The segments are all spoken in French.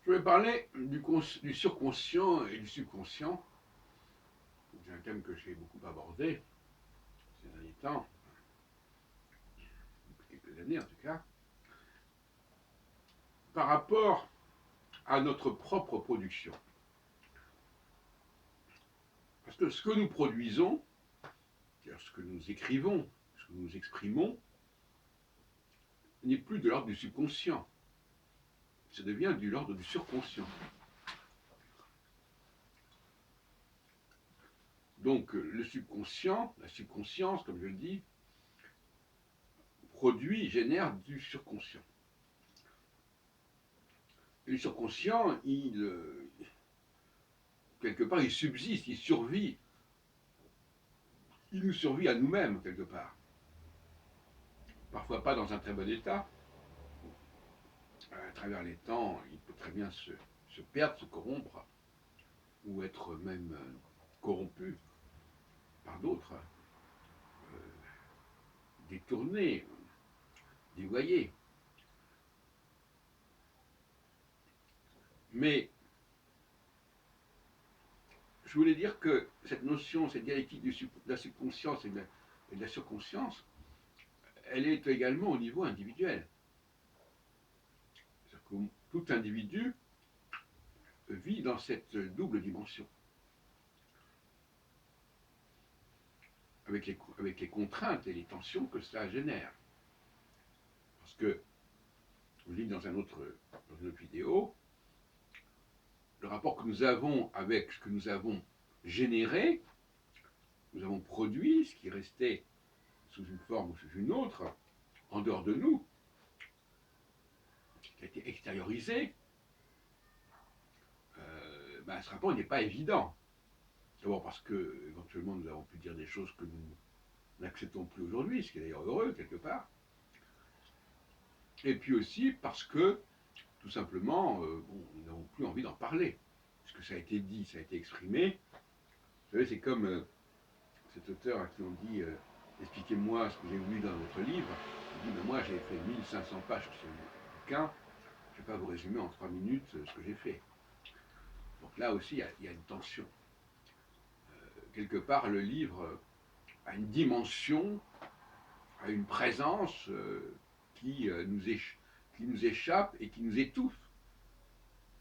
Je vais parler du surconscient et du subconscient. C'est un thème que j'ai beaucoup abordé ces derniers temps, depuis quelques années en tout cas, par rapport à notre propre production. Parce que ce que nous produisons, c'est-à-dire ce que nous écrivons, ce que nous exprimons, n'est plus de l'ordre du subconscient. Ça devient de l'ordre du surconscient. Donc le subconscient, la subconscience, comme je le dis, produit, génère du surconscient. Et le surconscient, quelque part, il subsiste, il survit. Il nous survit à nous-mêmes, quelque part. Parfois pas dans un très bon état. À travers les temps, il peut très bien se perdre, se corrompre, ou être même corrompu par d'autres, détourné, dévoyé. Mais je voulais dire que cette notion, cette dialectique de la subconscience et de la surconscience, elle est également au niveau individuel. C'est-à-dire que tout individu vit dans cette double dimension, avec les contraintes et les tensions que cela génère. Parce que, je vous dis dans une autre vidéo, le rapport que nous avons avec ce que nous avons généré, nous avons produit, ce qui restait sous une forme ou sous une autre, en dehors de nous, qui a été extériorisé, ce rapport n'est pas évident. D'abord parce que, éventuellement, nous avons pu dire des choses que nous n'acceptons plus aujourd'hui, ce qui est d'ailleurs heureux, quelque part. Et puis aussi parce que, tout simplement, nous n'avons plus envie d'en parler. Parce que ça a été dit, ça a été exprimé. Vous savez, c'est comme cet auteur à qui on dit expliquez-moi ce que j'ai lu dans votre livre. Il dit moi j'ai fait 1500 pages sur ce bouquin, je ne vais pas vous résumer en 3 minutes ce que j'ai fait. Donc là aussi il y a une tension. Quelque part le livre a une dimension, a une présence qui nous échappe et qui nous étouffe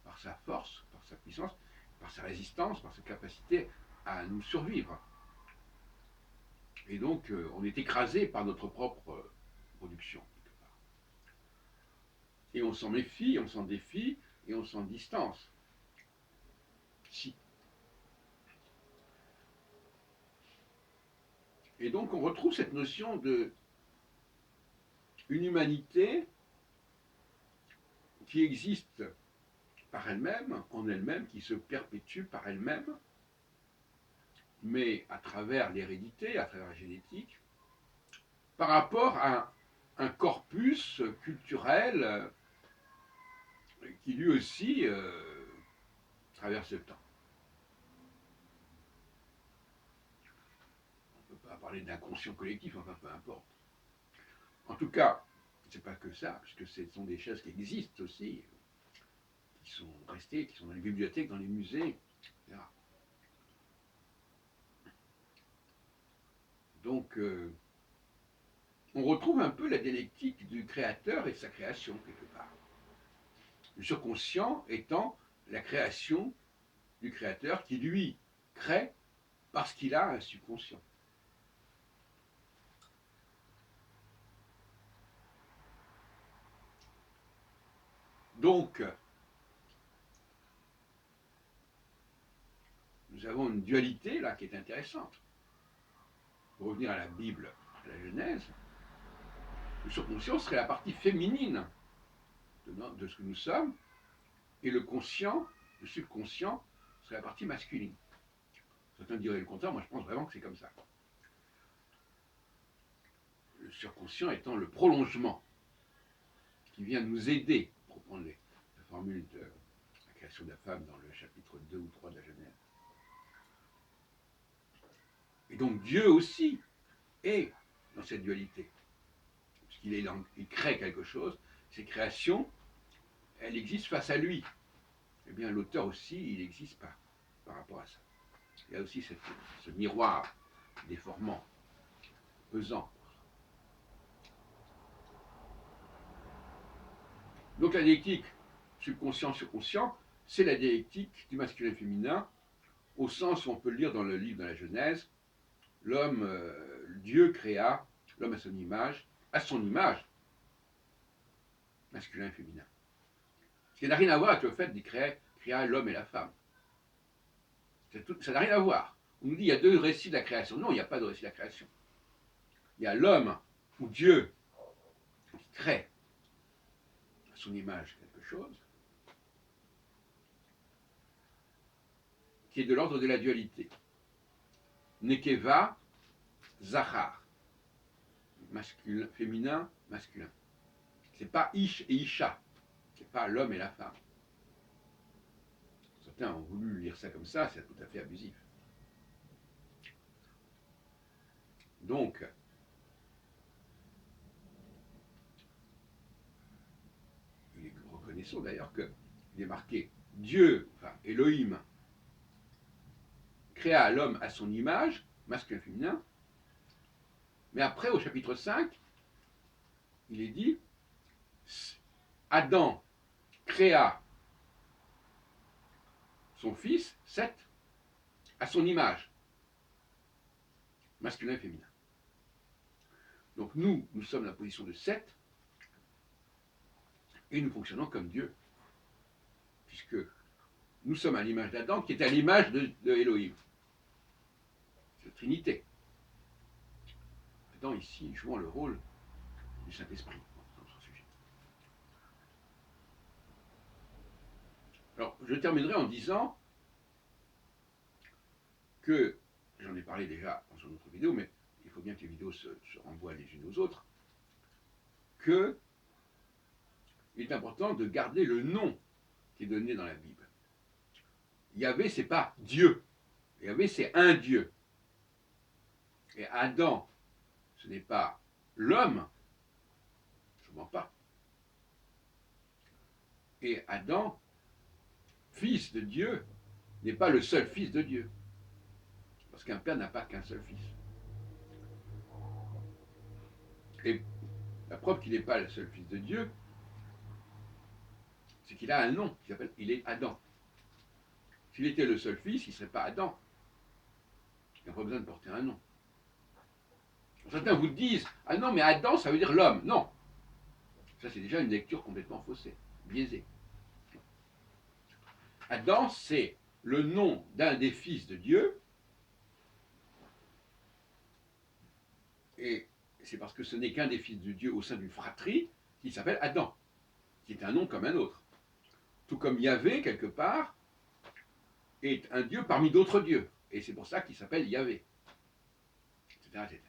par sa force, par sa puissance, par sa résistance, par sa capacité à nous survivre. Et donc, on est écrasé par notre propre production, quelque part. Et on s'en méfie, on s'en défie, et on s'en distance. Si. Et donc, on retrouve cette notion de une humanité qui existe par elle-même, en elle-même, qui se perpétue par elle-même, mais à travers l'hérédité, à travers la génétique, par rapport à un corpus culturel qui lui aussi traverse le temps. On ne peut pas parler d'inconscient collectif, enfin peu importe. En tout cas, c'est pas que ça, puisque ce sont des choses qui existent aussi, qui sont restées, qui sont dans les bibliothèques, dans les musées, etc. Donc, on retrouve un peu la dialectique du créateur et de sa création, quelque part. Le surconscient étant la création du créateur qui, lui, crée parce qu'il a un subconscient. Donc, nous avons une dualité là qui est intéressante. Pour revenir à la Bible, à la Genèse, le subconscient serait la partie féminine de ce que nous sommes, et le conscient, le subconscient, serait la partie masculine. Certains diraient le contraire, moi je pense vraiment que c'est comme ça. Le subconscient étant le prolongement qui vient nous aider, pour prendre la formule de la création de la femme dans le chapitre 2 ou 3 de la Genèse. Et donc Dieu aussi est dans cette dualité, puisqu'il crée quelque chose, ses créations, elles existent face à lui. eh bien l'auteur aussi, il n'existe pas par rapport à ça. Il y a aussi ce miroir déformant, pesant. Donc la dialectique subconscient-surconscient, c'est la dialectique du masculin et féminin, au sens où on peut le lire dans le livre de la Genèse. L'homme, Dieu créa l'homme à son image, masculin et féminin. Ce qui n'a rien à voir avec le fait qu'il créa l'homme et la femme. Ça n'a rien à voir. On nous dit qu'il y a deux récits de la création. Non, il n'y a pas de récit de la création. Il y a l'homme, ou Dieu, qui crée à son image quelque chose, qui est de l'ordre de la dualité. Nekeva, Zachar. Masculin, féminin, masculin. C'est pas Ish et Isha. C'est pas l'homme et la femme. Certains ont voulu lire ça comme ça, c'est tout à fait abusif. Donc, reconnaissons d'ailleurs qu'il est marqué Dieu, enfin Elohim, créa l'homme à son image, masculin féminin, mais après au chapitre 5, il est dit Adam créa son fils, Seth, à son image, masculin et féminin. Donc nous sommes dans la position de Seth, et nous fonctionnons comme Dieu, puisque nous sommes à l'image d'Adam, qui est à l'image de Elohim. C'est la Trinité. Adam, ici, jouant le rôle du Saint-Esprit dans ce sujet. Alors, je terminerai en disant que, j'en ai parlé déjà dans une autre vidéo, mais il faut bien que les vidéos se renvoient les unes aux autres, que il est important de garder le nom qui est donné dans la Bible. Yahvé, c'est pas Dieu. Yahvé, c'est un Dieu. Et Adam, ce n'est pas l'homme, je ne mens pas. Et Adam, fils de Dieu, n'est pas le seul fils de Dieu. Parce qu'un père n'a pas qu'un seul fils. Et la preuve qu'il n'est pas le seul fils de Dieu, c'est qu'il a un nom qui s'appelle, il est Adam. S'il était le seul fils, il ne serait pas Adam. Il n'y a pas besoin de porter un nom. Certains vous disent, ah non, mais Adam, ça veut dire l'homme. Non. Ça, c'est déjà une lecture complètement faussée, biaisée. Adam, c'est le nom d'un des fils de Dieu. Et c'est parce que ce n'est qu'un des fils de Dieu au sein d'une fratrie qui s'appelle Adam, qui est un nom comme un autre. Tout comme Yahvé, quelque part, est un Dieu parmi d'autres dieux. Et c'est pour ça qu'il s'appelle Yahvé, etc., etc.